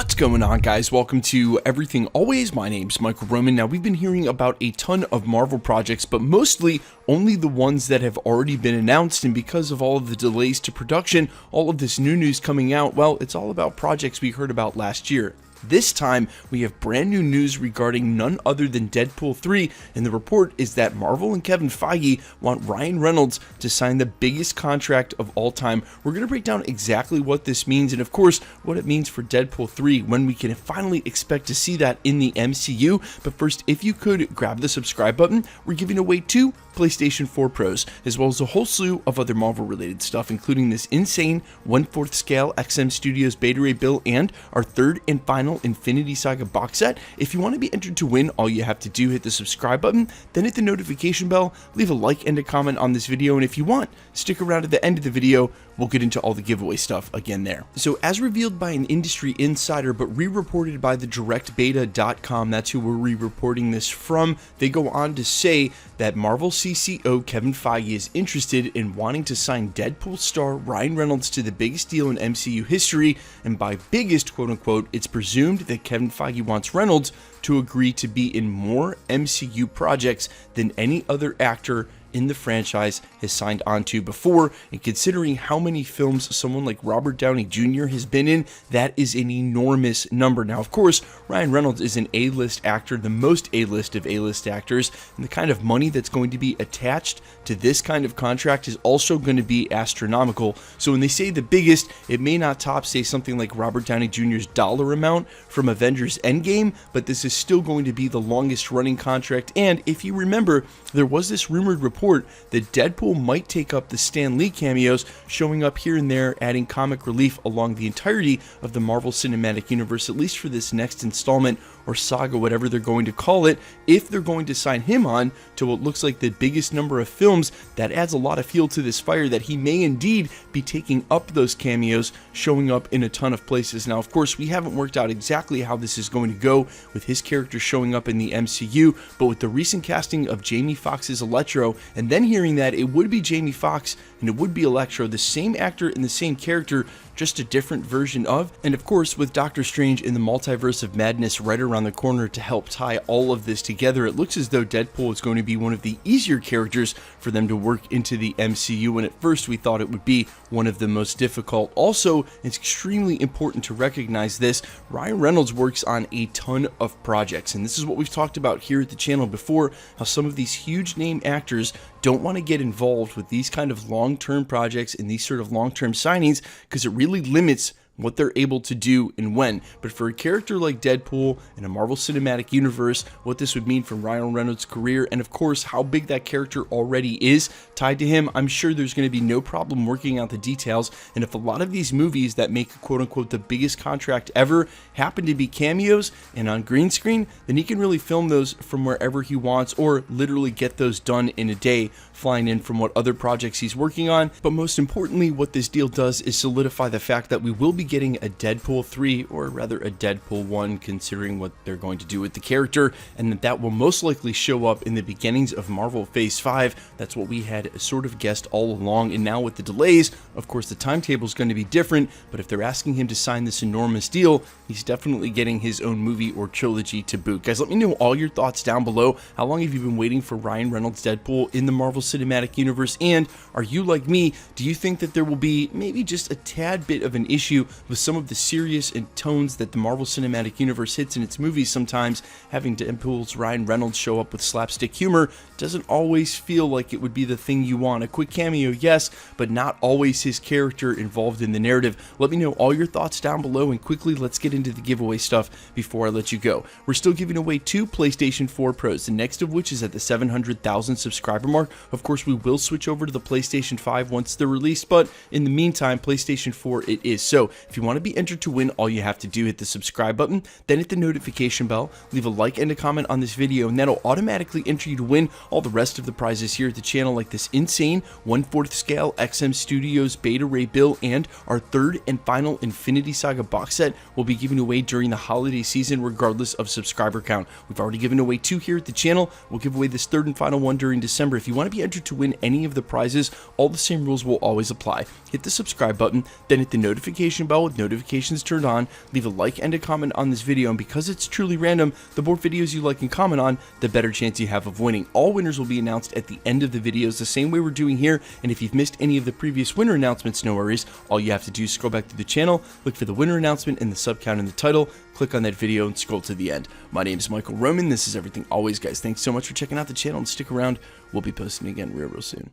What's going on, guys? Welcome to Everything Always. My name's Michael Roman. Now, we've been hearing about a ton of Marvel projects, but mostly only the ones that have already been announced, and because of all of the delays to production, all of this new news coming out, well, it's all about projects we heard about last year. This time, we have brand new news regarding none other than Deadpool 3, and the report is that Marvel and Kevin Feige want Ryan Reynolds to sign the biggest contract of all time. We're going to break down exactly what this means, and of course, what it means for Deadpool 3, when we can finally expect to see that in the MCU. But first, if you could grab the subscribe button, we're giving away 2 PlayStation 4 Pros, as well as a whole slew of other Marvel-related stuff, including this insane 1/4 scale XM Studios Beta Ray bill and our third and final Infinity Saga box set. If you want to be entered to win, all you have to do, hit the subscribe button, then hit the notification bell, leave a like and a comment on this video, and if you want, stick around at the end of the video. We'll get into all the giveaway stuff again there. So as revealed by an industry insider, but re-reported by the directbeta.com, that's who we're re-reporting this from, they go on to say that Marvel CCO Kevin Feige is interested in wanting to sign Deadpool star Ryan Reynolds to the biggest deal in MCU history, and by biggest, quote unquote, it's presumed that Kevin Feige wants Reynolds to agree to be in more MCU projects than any other actor in the franchise has signed on to before, and considering how many films someone like Robert Downey Jr. has been in, that is an enormous number. Now, of course, Ryan Reynolds is an A-list actor, the most A-list of A-list actors, and the kind of money that's going to be attached to this kind of contract is also going to be astronomical. So when they say the biggest, it may not top, say, something like Robert Downey Jr.'s dollar amount from Avengers Endgame, but this is still going to be the longest running contract. And if you remember, there was this rumored report that Deadpool might take up the Stan Lee cameos, showing up here and there, adding comic relief along the entirety of the Marvel Cinematic Universe, at least for this next installment or saga, whatever they're going to call it. If they're going to sign him on to what looks like the biggest number of films, that adds a lot of fuel to this fire that he may indeed be taking up those cameos, showing up in a ton of places. Now, of course, we haven't worked out exactly how this is going to go with his character showing up in the MCU, but with the recent casting of Jamie Foxx's Electro, and then hearing that it would be Jamie Foxx and it would be Electro, the same actor and the same character, just a different version of. And of course, with Doctor Strange in the Multiverse of Madness right around the corner to help tie all of this together, it looks as though Deadpool is going to be one of the easier characters for them to work into the MCU, and at first we thought it would be one of the most difficult. Also, it's extremely important to recognize this, Ryan Reynolds works on a ton of projects, and this is what we've talked about here at the channel before, how some of these huge name actors don't want to get involved with these kind of long-term projects and these sort of long-term signings because it really limits what they're able to do and when. But for a character like Deadpool in a Marvel Cinematic Universe, what this would mean for Ryan Reynolds' career, and of course how big that character already is tied to him, I'm sure there's going to be no problem working out the details. And if a lot of these movies that make quote unquote the biggest contract ever happen to be cameos and on green screen, then he can really film those from wherever he wants, or literally get those done in a day, flying in from what other projects he's working on. But most importantly, what this deal does is solidify the fact that we will be getting a Deadpool 3, or rather a Deadpool 1, considering what they're going to do with the character, and that will most likely show up in the beginnings of Marvel Phase 5. That's what we had sort of guessed all along, and now with the delays, of course the timetable is going to be different, but if they're asking him to sign this enormous deal, he's definitely getting his own movie or trilogy to boot. Guys, let me know all your thoughts down below. How long have you been waiting for Ryan Reynolds' Deadpool in the Marvel Cinematic Universe, and are you like me? Do you think that there will be maybe just a tad bit of an issue with some of the serious and tones that the Marvel Cinematic Universe hits in its movies sometimes? Having Deadpool's Ryan Reynolds show up with slapstick humor doesn't always feel like it would be the thing you want. A quick cameo, yes, but not always his character involved in the narrative. Let me know all your thoughts down below, and quickly let's get into the giveaway stuff before I let you go. We're still giving away 2 PlayStation 4 Pros, the next of which is at the 700,000 subscriber mark. Of course, we will switch over to the PlayStation 5 once they're released, but in the meantime, PlayStation 4 it is. So if you want to be entered to win, all you have to do, hit the subscribe button, then hit the notification bell, leave a like and a comment on this video, and that'll automatically enter you to win all the rest of the prizes here at the channel, like this insane 1/4 scale XM Studios Beta Ray bill and our third and final Infinity Saga box set we'll be giving away during the holiday season regardless of subscriber count. We've already given away 2 here at the channel. We'll give away this third and final one during December. If you want to be entered to win any of the prizes, all the same rules will always apply. Hit the subscribe button, then hit the notification bell bell with notifications turned on, leave a like and a comment on this video, and because it's truly random, the more videos you like and comment on, the better chance you have of winning. All winners will be announced at the end of the videos, the same way we're doing here, and if you've missed any of the previous winner announcements, no worries. All you have to do is scroll back to the channel, look for the winner announcement and the sub count in the title, click on that video, and scroll to the end. My name is Michael Roman, this is Everything Always, guys. Thanks so much for checking out the channel, and stick around, we'll be posting again real soon.